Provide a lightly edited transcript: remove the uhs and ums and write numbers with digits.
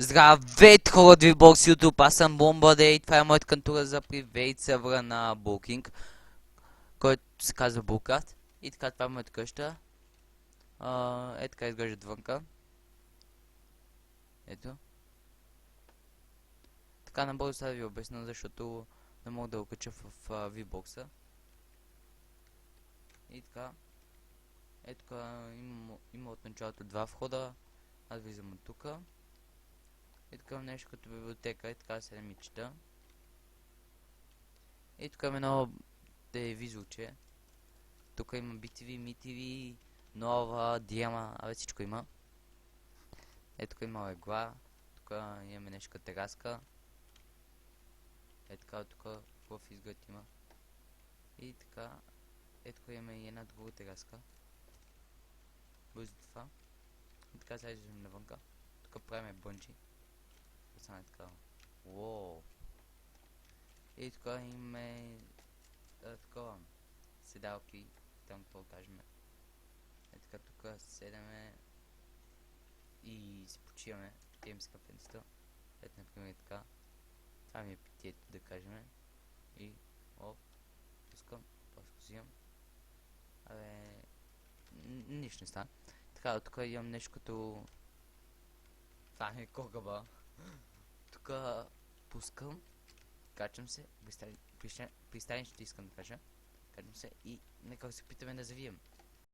Здравейте хора от VBOX YouTube, аз съм Бомбадей, това е моят кантура за привейт сервера на Booking, който се казва Bookcraft. И така, това е моята къща. Е така изглежда отвънка. Ето. Така набързо сега да ви обясня, защото не мога да го кача в VBOX-а. И така. Ето така, има от началото два входа. Аз влизам от тука. И така нещо като библиотека, и така се ми чета. И тук има едно телевизорче. Тук има BTV, MTV, нова, Диема, абе всичко има. Ето тук има легла, тук имаме нещо като тераска. Ето така, тук хубав изглед има. И така, ето тук имаме и една друга тераска. Бързо това. И така сега излизаме навънка. Тук правиме бънчи. Стане така. Уоу. И тук имаме такова седалки, там какво кажем. Е така тук седеме и си почиваме, пием с кафенцето. Ето например и така. Това ми е питието, да кажем. И оп, пускам, после взимам. Абе, нищо не стана. Така, тук имам нещо като... Това ми е когаба. Тук пускам, качвам се, пристанище искам да кажа. Качвам се и нека се питаме да завием.